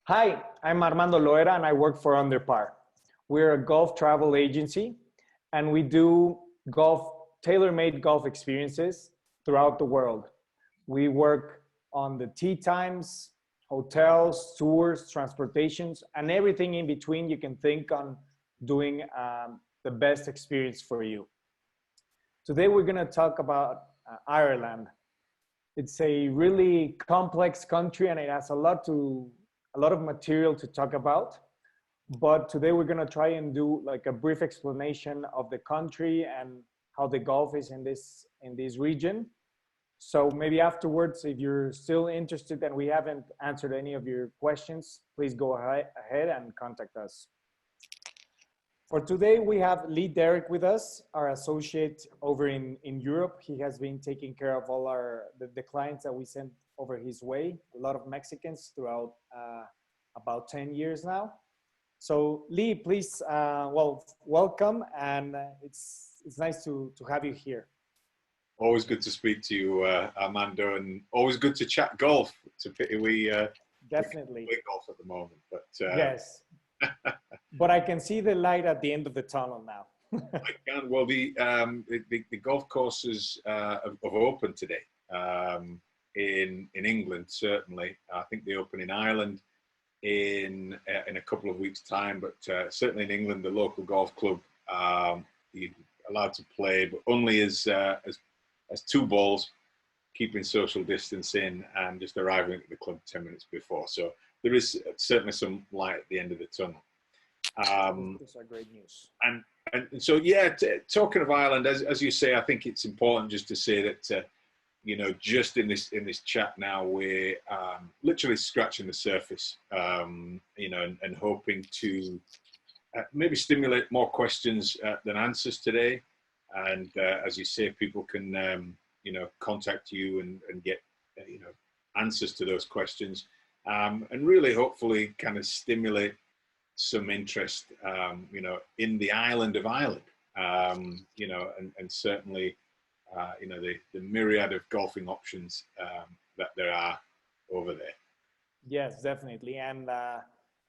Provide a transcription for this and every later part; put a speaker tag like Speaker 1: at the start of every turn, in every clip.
Speaker 1: Hi, I'm Armando Loera and I work for Underpar. We're a golf travel agency and we do golf, tailor-made golf experiences throughout the world. We work on the tee times, hotels, tours, transportations, and everything in between you can think on doing the best experience for you. Today we're going to talk about Ireland. It's a really complex country and it has a lot of material to talk about. But today we're going to try and do like a brief explanation of the country and how the golf is in this region. So maybe afterwards, if you're still interested and we haven't answered any of your questions, please go ahead and contact us. For today, we have Lee Derrick with us, our associate over in Europe. He has been taking care of all the clients that we sent over his way, a lot of Mexicans throughout about 10 years now. So Lee, please, welcome, and it's nice to have you here.
Speaker 2: Always good to speak to you, Armando, and always good to chat golf. It's a pity we
Speaker 1: definitely
Speaker 2: play golf at the moment, but
Speaker 1: yes. But I can see the light at the end of the tunnel now.
Speaker 2: I can. Well, the golf courses have opened today in England. Certainly, I think they open in Ireland in a couple of weeks' time. But certainly in England, the local golf club you're allowed to play, but only as two balls, keeping social distancing, and just arriving at the club 10 minutes before. So there is certainly some light at the end of the tunnel.
Speaker 1: Those are great news.
Speaker 2: And so, yeah, talking of Ireland, as you say, I think it's important just to say that, you know, just in this chat now, we're literally scratching the surface, you know, and hoping to maybe stimulate more questions than answers today. And as you say, people can, you know, contact you and get, you know, answers to those questions, and really hopefully kind of stimulate some interest, you know, in the island of Ireland, you know, and certainly, you know, the myriad of golfing options that there are over there.
Speaker 1: Yes, definitely. And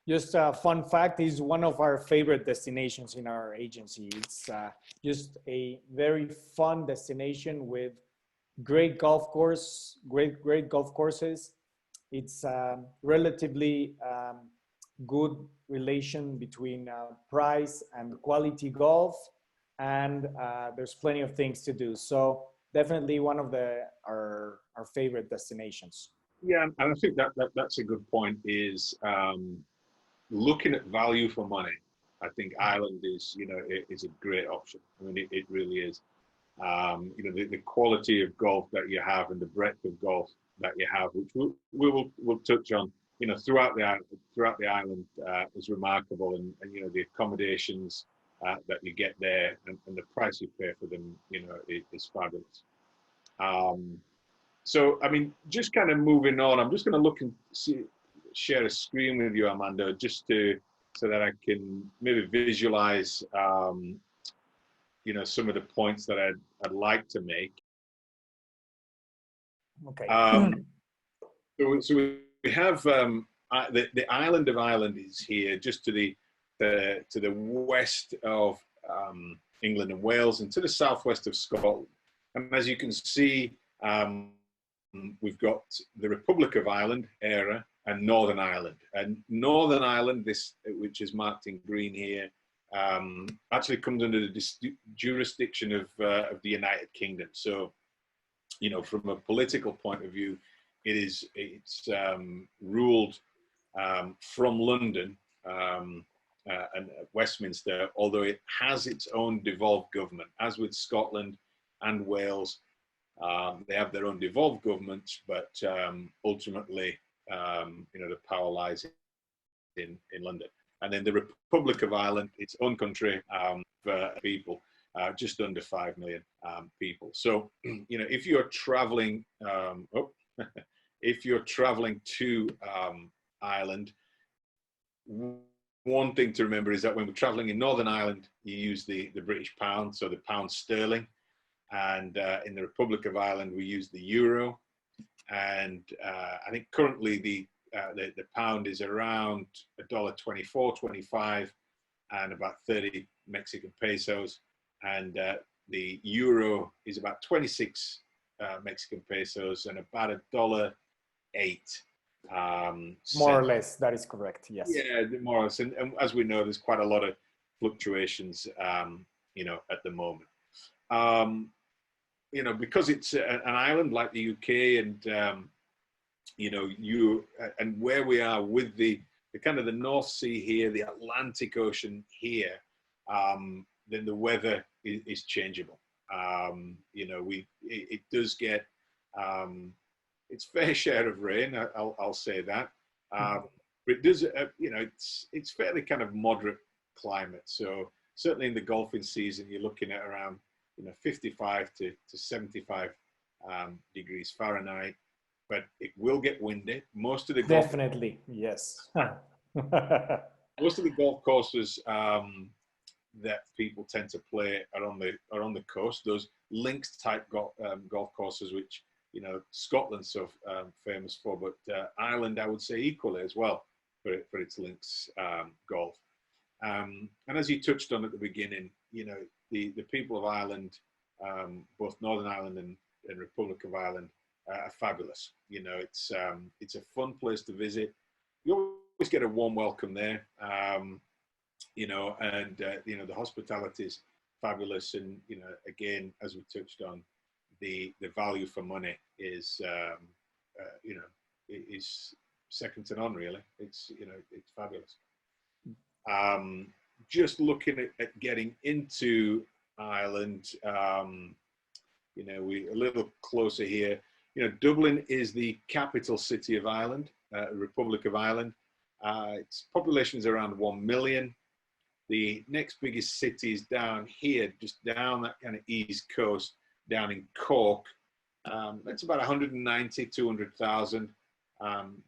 Speaker 1: just a fun fact, is one of our favorite destinations in our agency. It's just a very fun destination with great great golf courses. It's relatively good relation between price and quality golf, and there's plenty of things to do. So definitely one of our favorite destinations.
Speaker 2: Yeah, and I think that's a good point. Is looking at value for money. I think Ireland is, you know, is a great option. I mean, it really is. You know, the quality of golf that you have and the breadth of golf that you have, which we'll touch on, you know, throughout the island, is remarkable, and you know, the accommodations that you get there and the price you pay for them, you know, is fabulous. So, I mean, just kind of moving on, I'm just going to look and share a screen with you, Armando, just so that I can maybe visualize, you know, some of the points that I'd like to make.
Speaker 1: Okay.
Speaker 2: So we have the island of Ireland is here, just to the west of England and Wales, and to the southwest of Scotland. And as you can see, we've got the Republic of Ireland, ERA, and Northern Ireland. And Northern Ireland, which is marked in green here, actually comes under the jurisdiction of the United Kingdom. So, you know, from a political point of view, it's ruled from London and Westminster, although it has its own devolved government. As with Scotland and Wales, they have their own devolved governments, but ultimately, you know, the power lies in London. And then the Republic of Ireland, its own country, for people, just under 5 million people. So, you know, if you're traveling, if you're traveling to Ireland, one thing to remember is that when we're traveling in Northern Ireland, you use the British pound, so the pound sterling. And in the Republic of Ireland, we use the euro. And I think currently the the pound is around $1.24, 25, and about 30 Mexican pesos, and the euro is about 26 Mexican pesos and about $1.08.
Speaker 1: More or less, that is correct. Yes.
Speaker 2: Yeah, more or less, and as we know, there's quite a lot of fluctuations, you know, at the moment. You know, because it's an island like the UK, and you know, and where we are with the kind of the North Sea here, the Atlantic Ocean here, then the weather is changeable. You know, it does get its fair share of rain. I'll say that. But it does, you know, it's fairly kind of moderate climate. So certainly in the golfing season, you're looking at around, you know, 55 to 75 degrees Fahrenheit. But it will get windy. Most of the
Speaker 1: definitely, yes.
Speaker 2: Most of the golf courses that people tend to play are on the coast. Those links type golf courses, which, you know, Scotland's so famous for, but Ireland, I would say, equally as well for its links golf. And as you touched on at the beginning, you know, the people of Ireland, both Northern Ireland and Republic of Ireland, are fabulous. You know, it's a fun place to visit. You always get a warm welcome there. You know, and you know, the hospitality is fabulous, and you know, again, as we touched on, the value for money is you know, is second to none, really. It's, you know, it's fabulous. Just looking at getting into Ireland, you know, we a little closer here. You know, Dublin is the capital city of Ireland, Republic of Ireland. Its population is around 1 million. The next biggest city is down here, just down that kind of east coast, down in Cork. That's about 190, 200,000.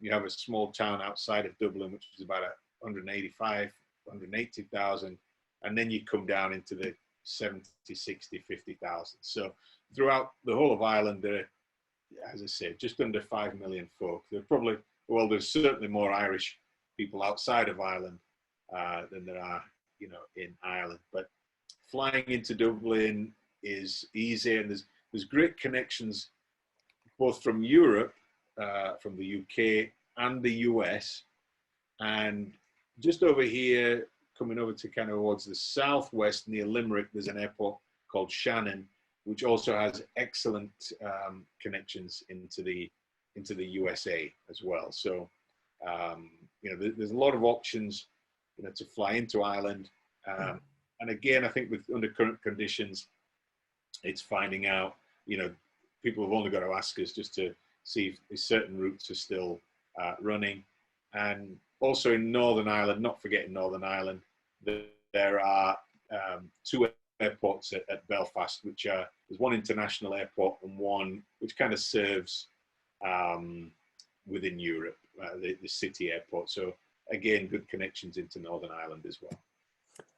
Speaker 2: You have a small town outside of Dublin, which is about 185, 180,000. And then you come down into the 70, 60, 50,000. So throughout the whole of Ireland, there are, as I said, just under 5 million folk. There probably, well, there's certainly more Irish people outside of Ireland than there are, you know, in Ireland. But flying into Dublin is easy, and there's great connections both from Europe, from the UK and the US, and just over here, coming over to kind of towards the southwest near Limerick, there's an airport called Shannon, which also has excellent connections into the USA as well. So you know, there's a lot of options, you know, to fly into Ireland. And again, I think with under current conditions, it's finding out, you know, people have only got to ask us just to see if certain routes are still running. And also in Northern Ireland, not forgetting Northern Ireland, there are 2 airports at Belfast, which are, there's one international airport and one which kind of serves within Europe, the city airport. So again, good connections into Northern Ireland as well.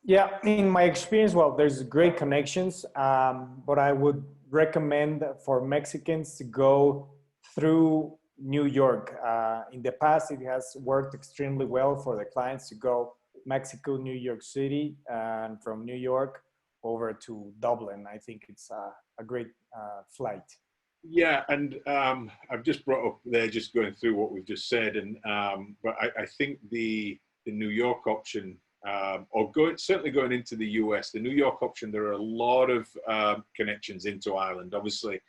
Speaker 1: Yeah, in my experience, well, there's great connections, but I would recommend for Mexicans to go through New York. In the past, it has worked extremely well for the clients to go Mexico, New York City, and from New York over to Dublin. I think it's a great flight.
Speaker 2: Yeah, and I've just brought up there, just going through what we've just said, and but I think the New York option, or certainly going into the US, the New York option, there are a lot of connections into Ireland. Obviously,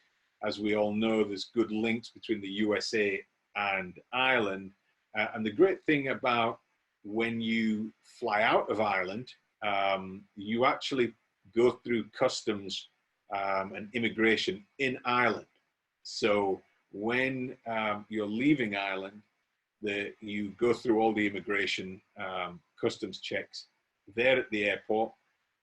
Speaker 2: as we all know, there's good links between the USA and Ireland. And the great thing about when you fly out of Ireland, you actually go through customs and immigration in Ireland. So when you're leaving Ireland, you go through all the immigration customs checks there at the airport,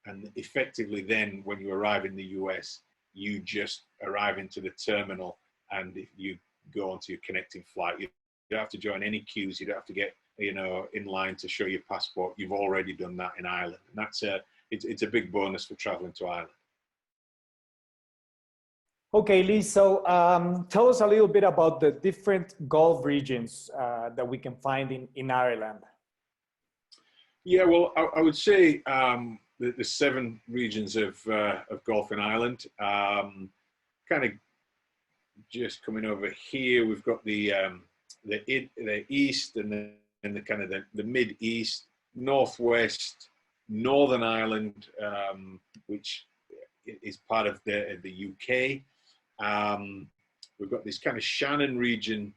Speaker 2: and effectively then when you arrive in the US, you just arrive into the terminal, and if you go onto your connecting flight, you don't have to join any queues, you don't have to get, you know, in line to show your passport. You've already done that in Ireland, and that's it's a big bonus for traveling to Ireland.
Speaker 1: Okay, Lee, so tell us a little bit about the different Gulf regions that we can find in Ireland.
Speaker 2: Yeah, well, I would say the seven regions of Gulf in Ireland. Kind of just coming over here, we've got the east and the kind of the mid east, northwest, Northern Ireland, which is part of the UK. We've got this kind of Shannon region,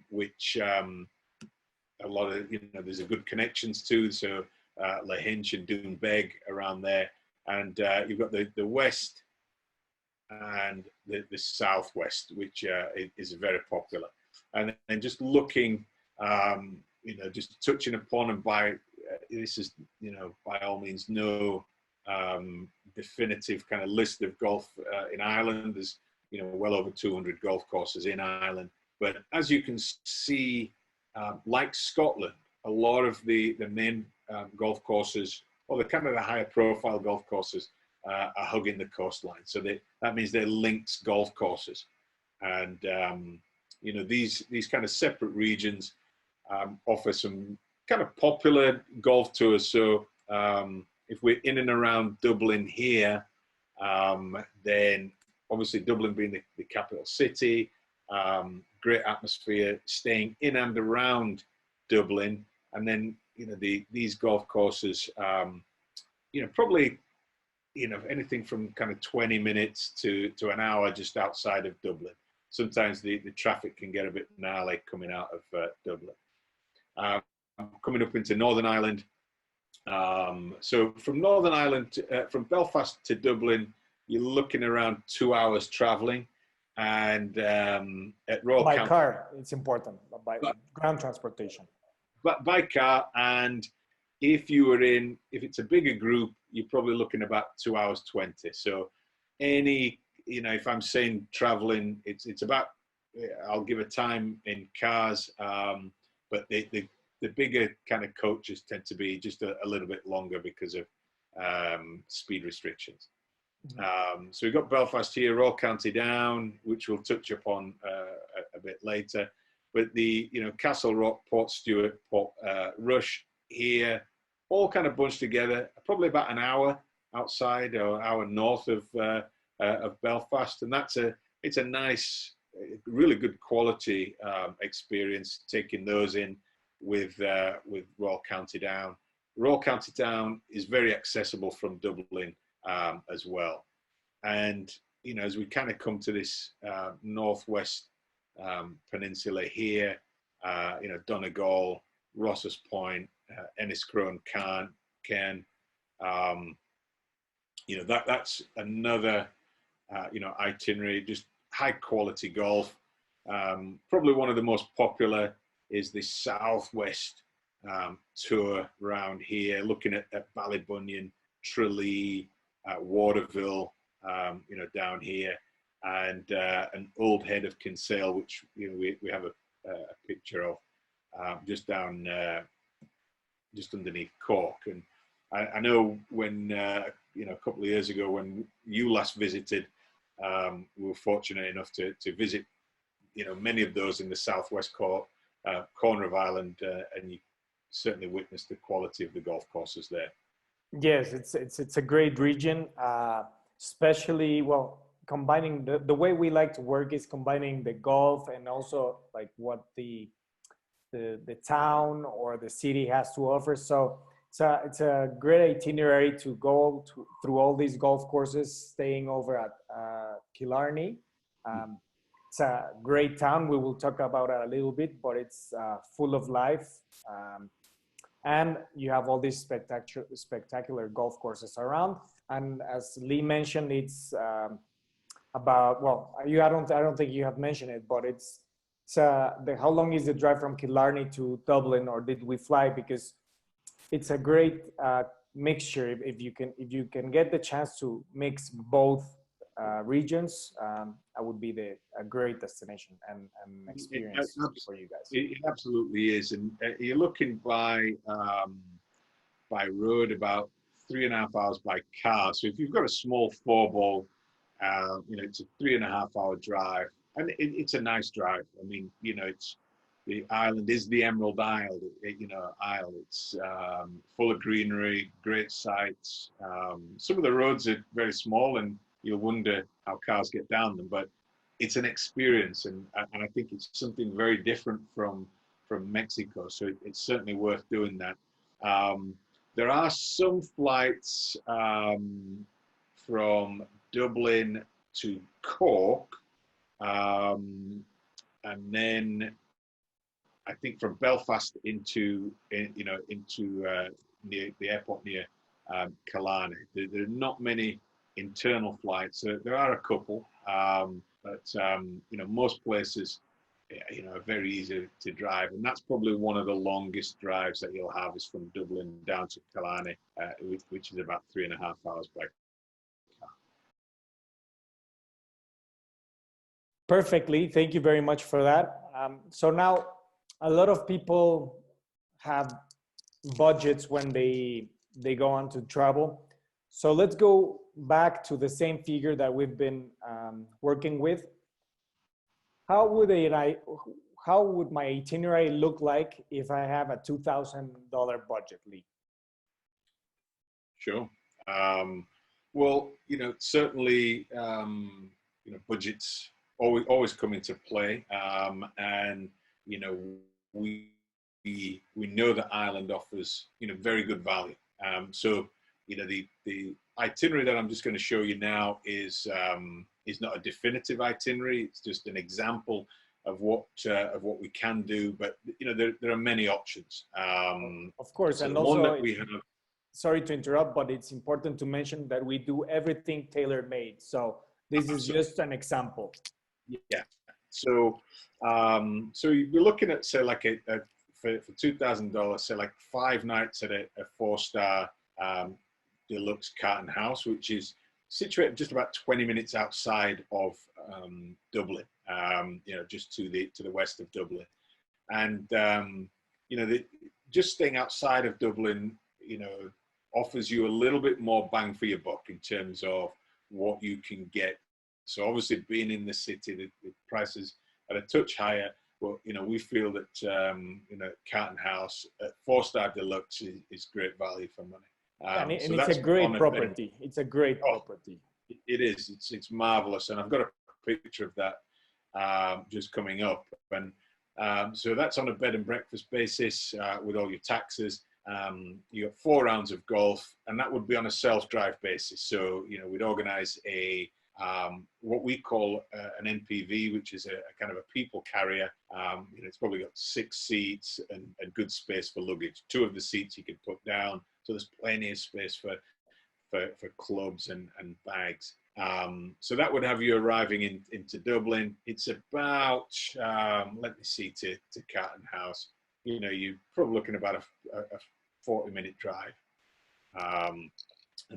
Speaker 2: which a lot of, there's a good connections to, so Lahinch and Doonbeg around there. And you've got the west and the southwest, which is very popular. And then just looking, just touching upon, and by this is, by all means, no definitive kind of list of golf in Ireland. There's, well over 200 golf courses in Ireland. But as you can see, like Scotland, a lot of the main golf courses, or the kind of the higher profile golf courses, are hugging the coastline. So that means they're linked golf courses. And, these kind of separate regions offer some kind of popular golf tours. So if we're in and around Dublin here, then obviously Dublin being the capital city, great atmosphere, staying in and around Dublin. And then, these golf courses, probably, anything from kind of 20 minutes to an hour just outside of Dublin. Sometimes the traffic can get a bit gnarly coming out of Dublin. Coming up into Northern Ireland. So from Northern Ireland, from Belfast to Dublin, you're looking around 2 hours traveling. And at Royal
Speaker 1: by
Speaker 2: County,
Speaker 1: car, it's important, by ground transportation.
Speaker 2: But by car, and if it's a bigger group, you're probably looking about 2 hours 20. So if I'm saying traveling, it's about, I'll give a time in cars, but the bigger kind of coaches tend to be just a little bit longer because of speed restrictions. So we've got Belfast here, Royal County Down, which we'll touch upon a bit later. But the Castle Rock, Portstewart, Port Rush here, all kind of bunched together, probably about an hour outside or hour north of Belfast, and it's a nice, really good quality experience taking those in with Royal County Down. Royal County Down is very accessible from Dublin as well, and as we kind of come to this northwest peninsula here, Donegal, Ross's Point, Enniscrone, Cairn, that's another itinerary, just high quality golf. Probably one of the most popular is the southwest tour around here, looking at Ballybunion, Tralee, Waterville, down here, and an old head of Kinsale, which we have a picture of just down just underneath Cork. And I know when a couple of years ago when you last visited, we were fortunate enough to visit many of those in the southwest corner of Ireland, and you certainly witnessed the quality of the golf courses there.
Speaker 1: Yes, it's a great region, especially, combining the way we like to work is combining the golf and also like what the town or the city has to offer. So it's a great itinerary to go through all these golf courses, staying over at Killarney. It's a great town. We will talk about it a little bit, but it's full of life. And you have all these spectacular golf courses around. And as Lee mentioned, it's about, I don't think you have mentioned it, but it's how long is the drive from Killarney to Dublin, or did we fly? Because it's a great mixture. If you can get the chance to mix both regions, that would be a great destination and experience for you guys.
Speaker 2: It absolutely is, and you're looking by road about 3.5 hours by car. So if you've got a small 4-ball It's a 3.5 hour drive, and it's a nice drive. I mean, it's the island is the Emerald Isle. Isle. It's full of greenery, great sights. Some of the roads are very small, and you'll wonder how cars get down them. But it's an experience, and I think it's something very different from Mexico. So it's certainly worth doing that. There are some flights from Dublin to Cork, and then I think from Belfast into near the airport near Killarney. There are not many internal flights. There are a couple, but most places are very easy to drive, and that's probably one of the longest drives that you'll have is from Dublin down to Killarney, which is about 3.5 hours by car.
Speaker 1: Perfectly. Thank you very much for that. So now a lot of people have budgets when they go on to travel. So let's go back to the same figure that we've been working with. How would my itinerary look like if I have a $2,000 budget, Lee?
Speaker 2: Sure. Well, certainly, budgets always come into play, and we know that Ireland offers very good value. So the itinerary that I'm just going to show you now is not a definitive itinerary. It's just an example of what we can do. But there are many options.
Speaker 1: Of course,
Speaker 2: so
Speaker 1: and also
Speaker 2: that we have.
Speaker 1: Sorry to interrupt, but it's important to mention that we do everything tailor-made. So this is just an example.
Speaker 2: Yeah. So you're looking at, say, like for $2,000, say like 5 nights at a 4-star deluxe Carton House, which is situated just about 20 minutes outside of Dublin. Just to the west of Dublin, and just staying outside of Dublin, offers you a little bit more bang for your buck in terms of what you can get. So obviously, being in the city, the prices are a touch higher. But we feel that Carton House at 4-star deluxe is great value for money.
Speaker 1: And it's a great property. It's a great property.
Speaker 2: It is. It's marvelous, and I've got a picture of that just coming up. And so that's on a bed and breakfast basis with all your taxes. You have 4 rounds of golf, and that would be on a self-drive basis. So we'd organise what we call an NPV, which is a kind of a people carrier. It's probably got 6 seats and good space for luggage. 2 of the seats you can put down, so there's plenty of space for clubs and bags. So that would have you arriving into Dublin. It's about, let me see, to Carton House. You're probably looking about a 40-minute drive. And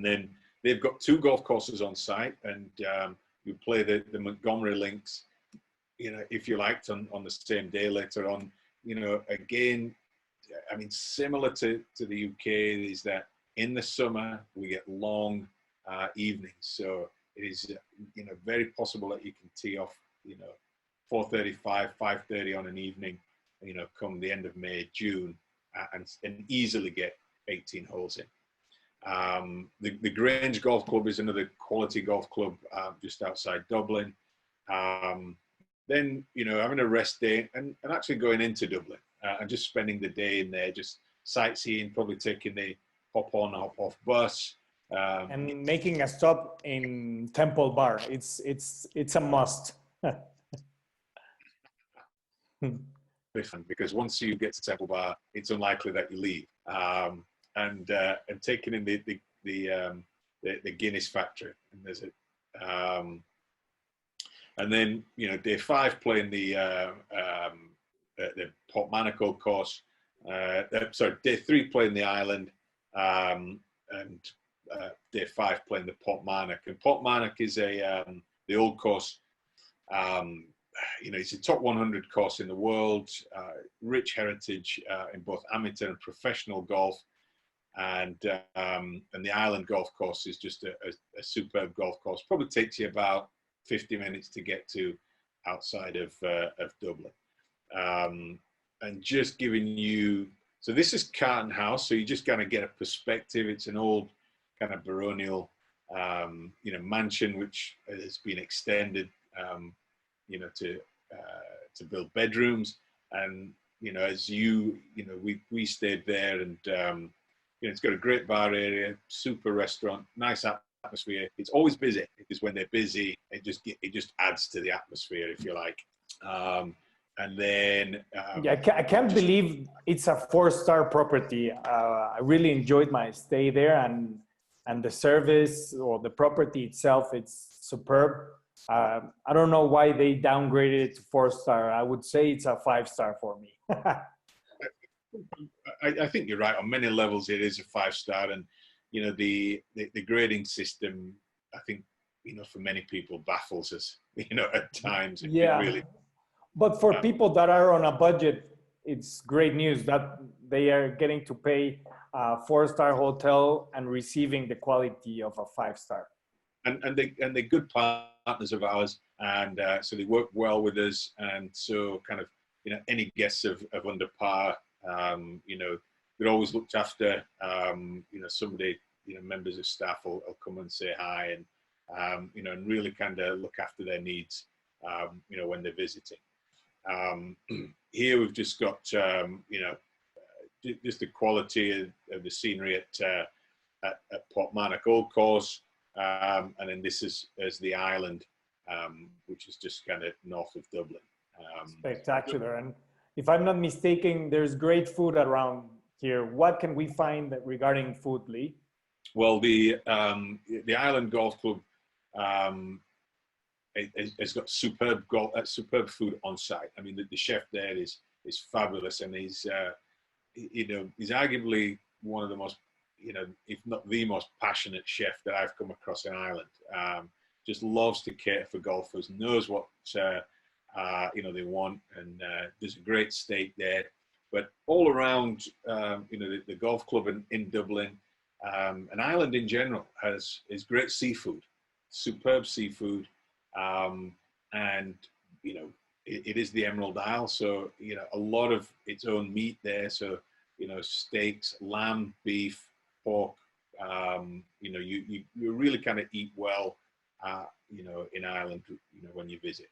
Speaker 2: then they've got 2 golf courses on site, and you play the Montgomery links, if you liked, on the same day later on. Again, I mean, similar to the UK, is that in the summer we get long evenings. So it is, very possible that you can tee off, 4:35, 5:30 on an evening, come the end of May, June, and easily get 18 holes in. The Grange Golf Club is another quality golf club just outside Dublin. Then, having a rest day and actually going into Dublin and just spending the day in there, just sightseeing, probably taking the hop on, hop off bus.
Speaker 1: And making a stop in Temple Bar. It's a must.
Speaker 2: Because once you get to Temple Bar, it's unlikely that you leave. And taking in the Guinness factory, and there's and then day 5 playing the Portmanaco course. Sorry, day 3 playing the island, and day 5 playing the Portmanac. And Portmanac is the old course. It's a top 100 course in the world, rich heritage in both amateur and professional golf. and the island golf course is just a superb golf course. Probably takes you about 50 minutes to get to outside of Dublin. And just giving you, so this is Carton House, so you just kind of get a perspective. It's an old kind of baronial, mansion which has been extended, to build bedrooms. And as we stayed there, and it's got a great bar area, super restaurant, nice atmosphere. It's always busy because when they're busy, it just adds to the atmosphere, if you like. And then
Speaker 1: I can't believe it's a 4-star property. I really enjoyed my stay there, and the service or the property itself, it's superb. I don't know why they downgraded it to 4-star. I would say it's a 5-star for me.
Speaker 2: I think you're right. On many levels, it is a 5-star, and the grading system, I think, for many people baffles us. At times,
Speaker 1: Yeah.
Speaker 2: Really.
Speaker 1: But for people that are on a budget, it's great news that they are getting to pay a 4-star hotel and receiving the quality of a 5-star.
Speaker 2: And they're good partners of ours, and so they work well with us. And so, kind of, any guests of under par, they're always looked after. Somebody, members of staff will come and say hi, and and really kind of look after their needs, when they're visiting. Here we've just got, just the quality of the scenery at Portmarnock Old Course, and then this is the island, which is just kind of north of Dublin.
Speaker 1: Spectacular. And if I'm not mistaken, there's great food around here. What can we find regarding food, Lee?
Speaker 2: Well, the Island Golf Club has got superb food on site. I mean, the chef there is fabulous, and he's arguably one of the most, if not the most passionate chef that I've come across in Ireland. Just loves to cater for golfers, knows what they want, and there's a great steak there. But all around, the golf club in Dublin, and Ireland in general is great seafood, superb seafood. And it is the Emerald Isle, so a lot of its own meat there. So steaks, lamb, beef, pork. You really kind of eat well, in Ireland, when you visit.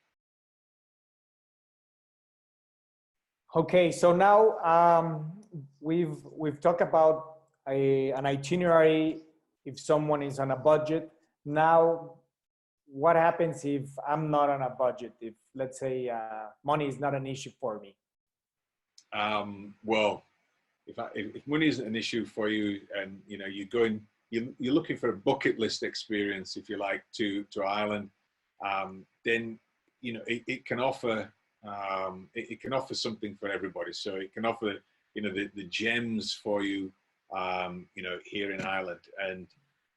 Speaker 1: Okay, so now we've talked about an itinerary if someone is on a budget. Now, what happens if I'm not on a budget? If, let's say, money is not an issue for me?
Speaker 2: Well, if money isn't an issue for you, and you're looking for a bucket list experience, if you like, to Ireland, then it can offer something for everybody. So it can offer the gems for you, here in Ireland. And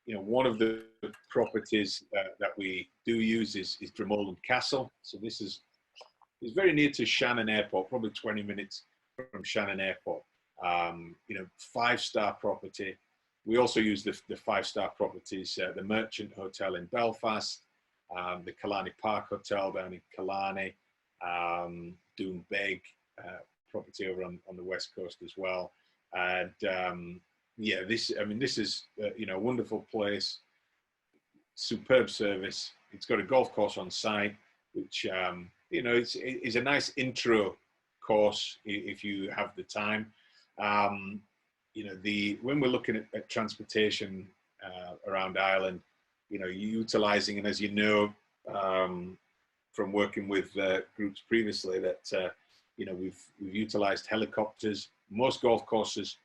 Speaker 2: one of the properties that we do use is Dromoland Castle. So this is very near to Shannon Airport, probably 20 minutes from Shannon Airport. 5-star property. We also use the 5-star properties, the Merchant Hotel in Belfast, the Killarney Park Hotel down in Killarney, Doonbeg property over on the west coast as well. And this is a wonderful place, superb service. It's got a golf course on site, which is a nice intro course if you have the time. When we're looking at transportation around Ireland, utilizing, and as from working with groups previously, that we've utilized helicopters. Most golf courses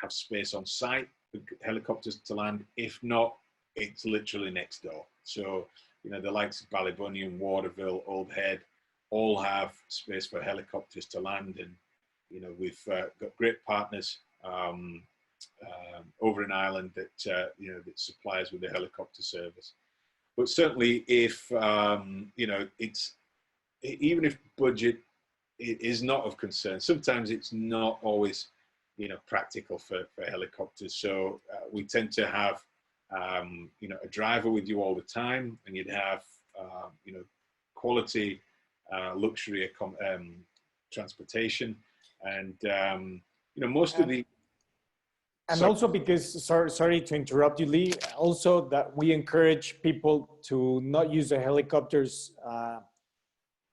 Speaker 2: have space on site for helicopters to land. If not, it's literally next door. So, the likes of Ballybunion, Waterville, Old Head, all have space for helicopters to land. And, we've got great partners over in Ireland that, that supply us with the helicopter service. But certainly if, even if budget is not of concern, sometimes it's not always practical for helicopters. So we tend to have, a driver with you all the time, and you'd have, quality luxury transportation, and most of the.
Speaker 1: And also because, sorry to interrupt you, Lee, also that we encourage people to not use the helicopters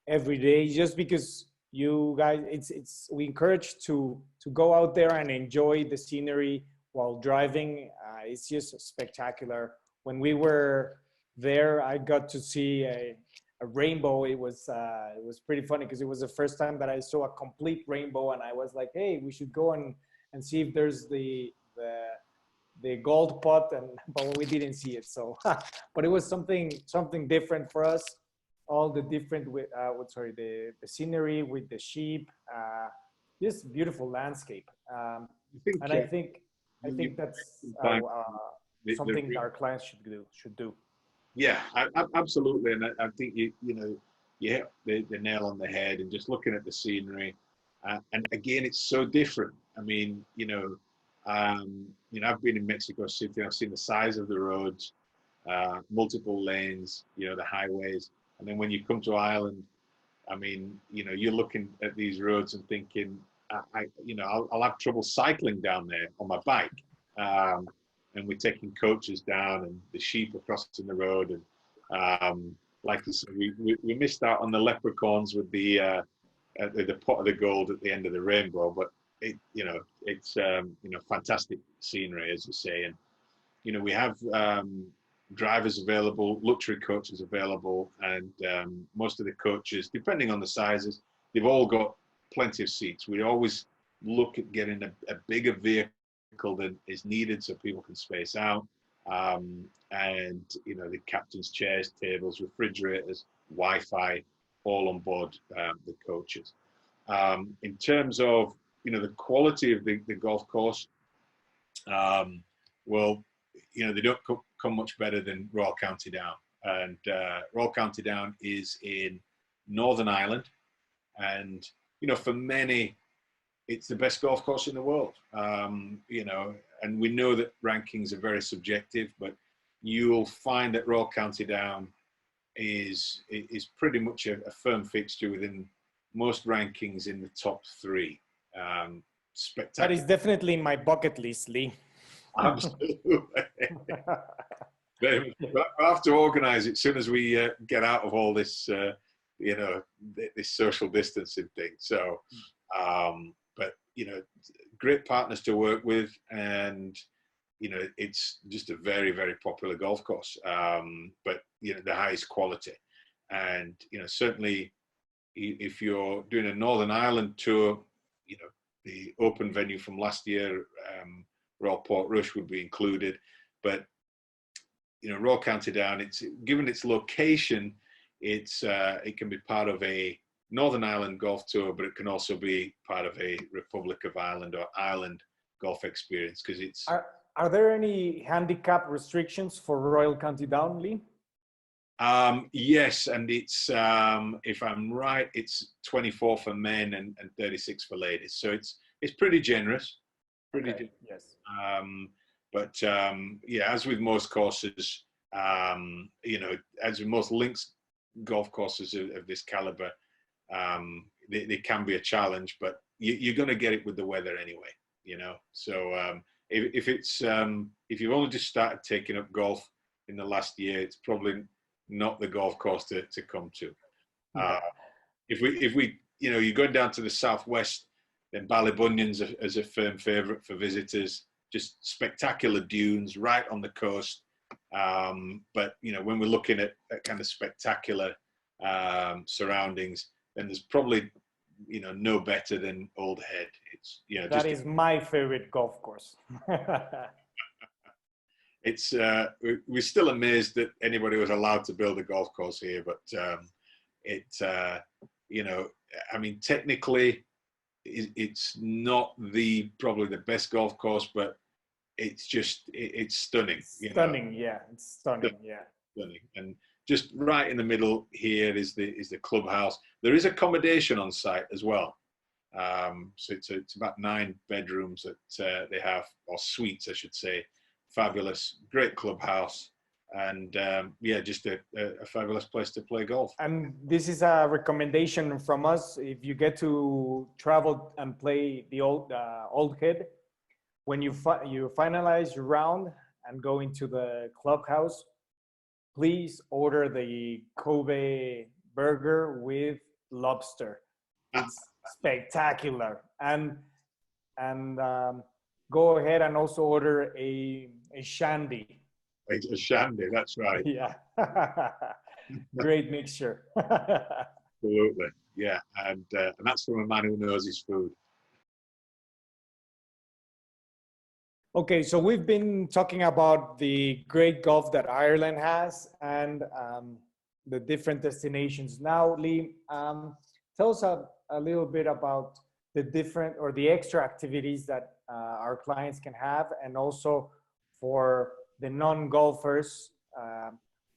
Speaker 1: every day, just because you guys, we encourage to go out there and enjoy the scenery while driving. It's just spectacular. When we were there, I got to see a rainbow. It was pretty funny because it was the first time that I saw a complete rainbow, and I was like, hey, we should go and see if there's the gold pot, but we didn't see it. So but it was something different for us. All the different the scenery with the sheep, just beautiful landscape. I think that's something our clients should do.
Speaker 2: Yeah, absolutely. And I think you hit the nail on the head, and just looking at the scenery, and again, it's so different. I mean, I've been in Mexico City. I've seen the size of the roads, multiple lanes, the highways. And then when you come to Ireland, I mean, you're looking at these roads and thinking, I'll have trouble cycling down there on my bike. And we're taking coaches down, and the sheep are crossing the road. And like I said, we missed out on the leprechauns with the pot of the gold at the end of the rainbow. But it's fantastic scenery, as you say. And we have drivers available, luxury coaches available, and most of the coaches, depending on the sizes, they've all got plenty of seats. We always look at getting a bigger vehicle than is needed, so people can space out. And the captain's chairs, tables, refrigerators, Wi-Fi, all on board the coaches. In terms of the quality of the golf course, well, they don't come much better than Royal County Down. And Royal County Down is in Northern Ireland, and for many, it's the best golf course in the world. And we know that rankings are very subjective, but you'll find that Royal County Down is pretty much a firm fixture within most rankings in the top 3. Spectacular.
Speaker 1: That is definitely in my bucket list, Lee.
Speaker 2: Absolutely. We'll have to organise it as soon as we get out of all this, this social distancing thing. So, but great partners to work with, and it's just a very, very popular golf course. But the highest quality, and certainly if you're doing a Northern Ireland tour, the open venue from last year, Royal Portrush would be included, but Royal County Down, it's given its location, it can be part of a Northern Ireland golf tour, but it can also be part of a Republic of Ireland or Ireland golf experience, because it's.
Speaker 1: Are there any handicap restrictions for Royal County Down, Lee?
Speaker 2: Yes, and it's if I'm right, it's 24 for men and 36 for ladies. So it's pretty generous.
Speaker 1: Yes.
Speaker 2: But as with most courses, as with most links golf courses of this caliber, they can be a challenge, but you're going to get it with the weather anyway. So if you've only just started taking up golf in the last year, it's probably not the golf course to come to. If we you're going down to the southwest, then Ballybunion's as a firm favourite for visitors. Just spectacular dunes right on the coast. But when we're looking at kind of spectacular surroundings, then there's probably no better than Old Head. It's
Speaker 1: that is my favorite golf course.
Speaker 2: It's we're still amazed that anybody was allowed to build a golf course here, but I mean, technically it's not probably the best golf course, but it's stunning.
Speaker 1: Stunning. It's stunning.
Speaker 2: Stunning. And just right in the middle here is the clubhouse. There is accommodation on site as well. So it's about 9 bedrooms that they have, or suites, I should say. Fabulous, great clubhouse, and yeah, just a fabulous place to play golf.
Speaker 1: And this is a recommendation from us. If you get to travel and play the old head, when you finalize your round and go into the clubhouse, please order the Kobe burger with lobster. It's spectacular. And go ahead and also order a shandy.
Speaker 2: A shandy, that's right.
Speaker 1: Yeah. Great mixture.
Speaker 2: Absolutely, yeah, and that's from a man who knows his food.
Speaker 1: Okay, so we've been talking about the great golf that Ireland has and the different destinations. Now, Lee, tell us a little bit about the different or the extra activities that our clients can have, and also for the non-golfers,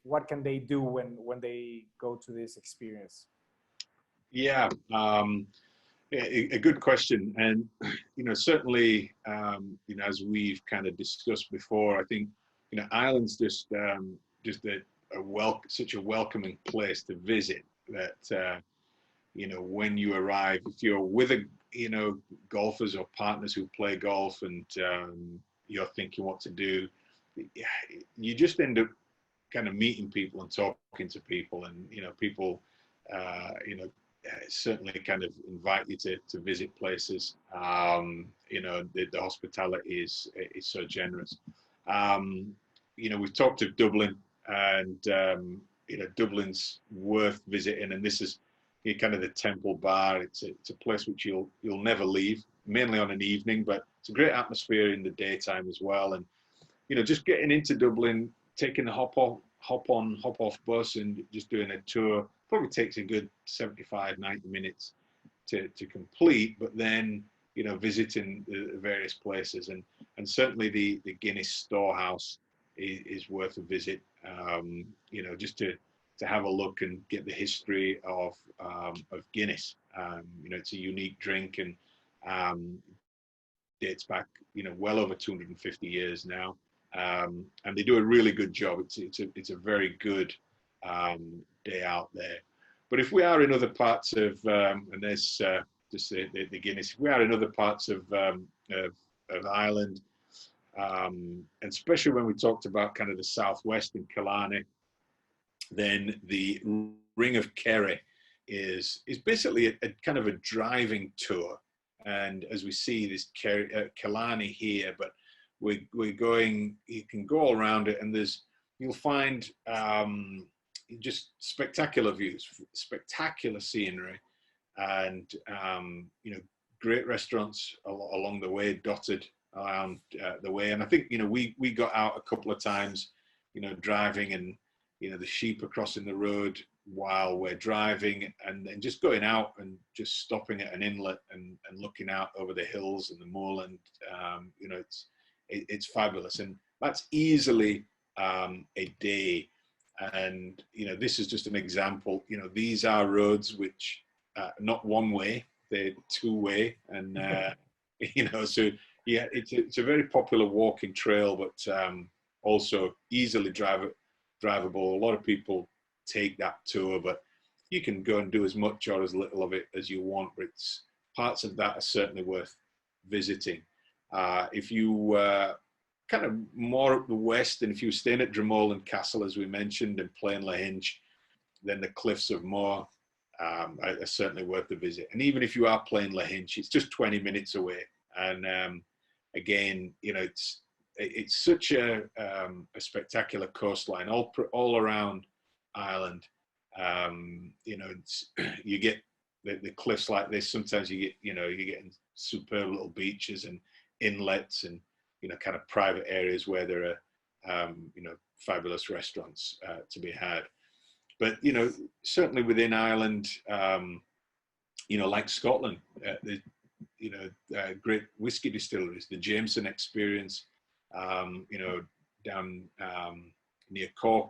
Speaker 1: what can they do when they go to this experience?
Speaker 2: Yeah, a good question, and certainly, as we've kind of discussed before, I think Ireland's just such a welcoming place to visit that when you arrive, if you're with golfers or partners who play golf, and you're thinking what to do, you just end up kind of meeting people and talking to people, and people certainly kind of invite you to visit places. The hospitality is so generous. We've talked of Dublin, and Dublin's worth visiting, and this is kind of the Temple Bar. It's a place which you'll never leave, mainly on an evening, but it's a great atmosphere in the daytime as well. And just getting into Dublin, taking the hop on, hop off bus, and just doing a tour probably takes a good 75-90 minutes to complete. But then visiting the various places, and certainly the Guinness storehouse is worth a visit. Just to have a look and get the history of Guinness. It's a unique drink, and dates back well over 250 years now. And they do a really good job. It's a very good day out there. But if we are in other parts of, and there's just the Guinness, if we are in other parts of Ireland, and especially when we talked about kind of the southwest in Killarney, then the Ring of Kerry is basically a kind of a driving tour. And as we see this Killarney here, but we're going, you can go all around it, and you'll find just spectacular views, spectacular scenery, and great restaurants along the way, dotted around the way. And I think we got out a couple of times, driving, and the sheep are crossing the road while we're driving, and then just going out and just stopping at an inlet and looking out over the hills and the moorland. It's fabulous, and that's easily a day. And this is just an example. These are roads which not one way, they're two way, and so yeah, it's a very popular walking trail, but also easily drivable. A lot of people take that tour, but you can go and do as much or as little of it as you want. But parts of that are certainly worth visiting. If you kind of more up the west, and if you're staying at Dromoland Castle, as we mentioned, and Plainlahinch, then the Cliffs of Moher are certainly worth the visit. And even if you are Plainlahinch, it's just 20 minutes away. And again, it's such a spectacular coastline all around Ireland. You get the cliffs like this. Sometimes you get superb little beaches and inlets, and kind of private areas where there are fabulous restaurants to be had. But certainly within Ireland, like Scotland, great whiskey distilleries, the Jameson Experience, down near Cork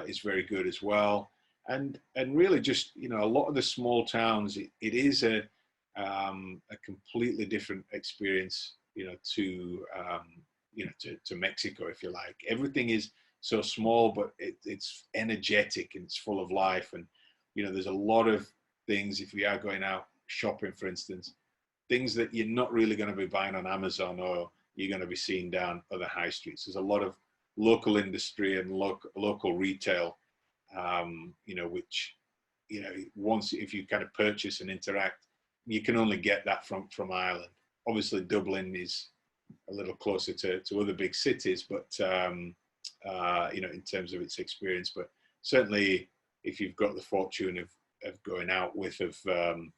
Speaker 2: is very good as well. And really just a lot of the small towns, it is a a completely different experience, to to Mexico, if you like. Everything is so small, but it's energetic and it's full of life. And there's a lot of things, if we are going out shopping, for instance, things that you're not really going to be buying on Amazon, or you're going to be seeing down other high streets. There's a lot of local industry and local retail, which, once, if you kind of purchase and interact, you can only get that from Ireland. Obviously, Dublin is a little closer to other big cities, but, in terms of its experience. But certainly, if you've got the fortune of going out of the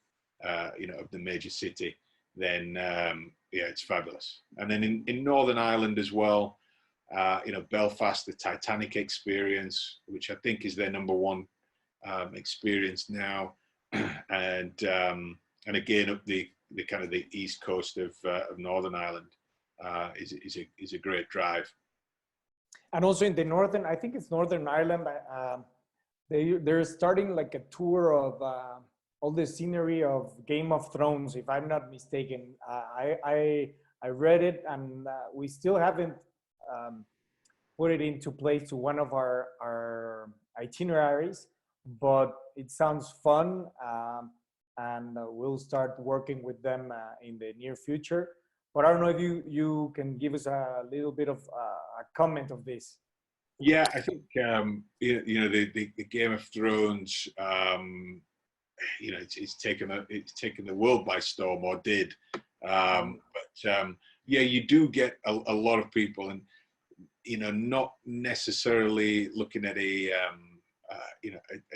Speaker 2: major city, then, it's fabulous. And then in Northern Ireland as well, Belfast, the Titanic experience, which I think is their number one experience now, and again up the kind of the east coast of Northern Ireland is a great drive.
Speaker 1: And also in the northern, I think it's Northern Ireland. They're starting like a tour of all the scenery of Game of Thrones, if I'm not mistaken. I read it, and we still haven't put it into place to one of our itineraries, but it sounds fun, and we'll start working with them in the near future. But I don't know if you can give us a little bit of a comment of this.
Speaker 2: Yeah, I think the Game of Thrones, it's taken the world by storm, or did. Yeah, you do get a lot of people, and not necessarily looking at a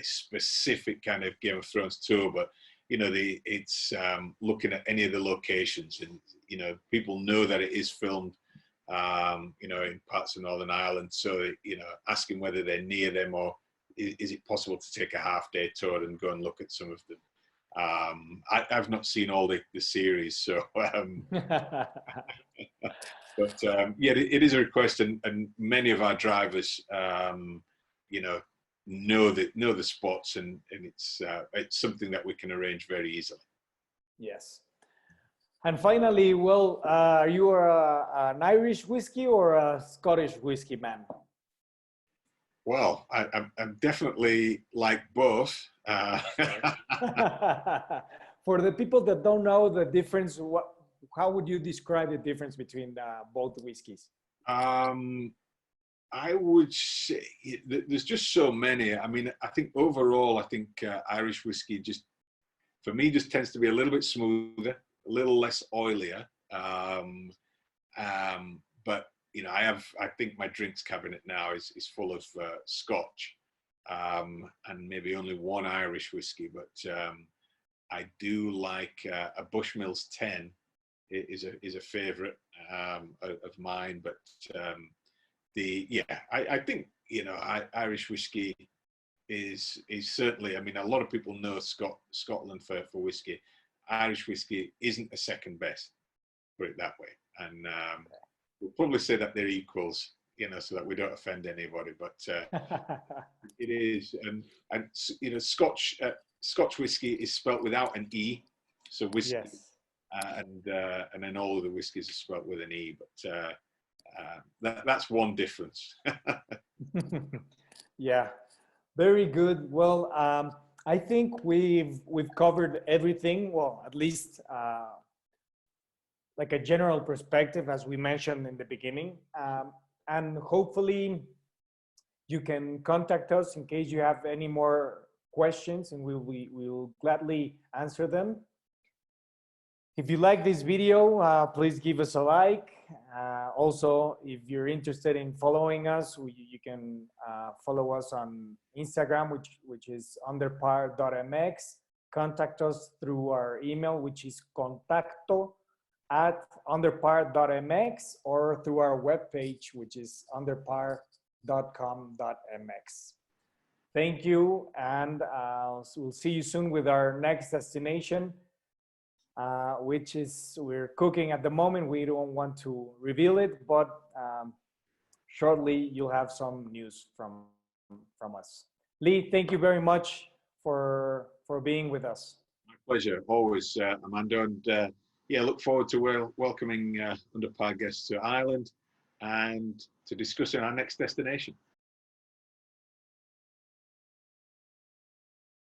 Speaker 2: specific kind of Game of Thrones tour, but it's looking at any of the locations, and people know that it is filmed in parts of Northern Ireland, so asking whether they're near them, or is it possible to take a half-day tour and go and look at some of them. I've not seen all the series, so but yeah, it is a request, and many of our drivers know the spots, and it's something that we can arrange very easily.
Speaker 1: Yes. And finally, well, are you an Irish whiskey or a Scottish whiskey man?
Speaker 2: Well, I'm definitely like both.
Speaker 1: For the people that don't know the difference, how would you describe the difference between both whiskeys?
Speaker 2: I would say there's just so many. I mean, I think overall, Irish whiskey for me tends to be a little bit smoother, a little less oilier. But I think my drinks cabinet now is full of Scotch, and maybe only one Irish whiskey. But I do like a Bushmills 10 is a favorite of mine. But I think Irish whiskey is certainly. I mean, a lot of people know Scotland for whiskey. Irish whiskey isn't a second best, put it that way, and we'll probably say that they're equals, so that we don't offend anybody. But it is, and Scotch whiskey is spelt without an E, so whiskey, yes. And then all of the whiskies are spelt with an E, but that's one difference.
Speaker 1: Yeah, very good. Well, I think we've covered everything. Well, at least like a general perspective, as we mentioned in the beginning. And hopefully you can contact us in case you have any more questions, and we will gladly answer them. If you like this video, please give us a like. Also, if you're interested in following us, you can follow us on Instagram, which is underpar.mx. Contact us through our email, which is contacto@underpar.mx, or through our webpage, which is underpar.com.mx. Thank you, and we'll see you soon with our next destination, which is, we're cooking at the moment. We don't want to reveal it, but shortly you'll have some news from us. Lee, thank you very much for being with us.
Speaker 2: My Pleasure, always, Amanda. And yeah, look forward to welcoming Underpar guests to Ireland and to discussing our next destination.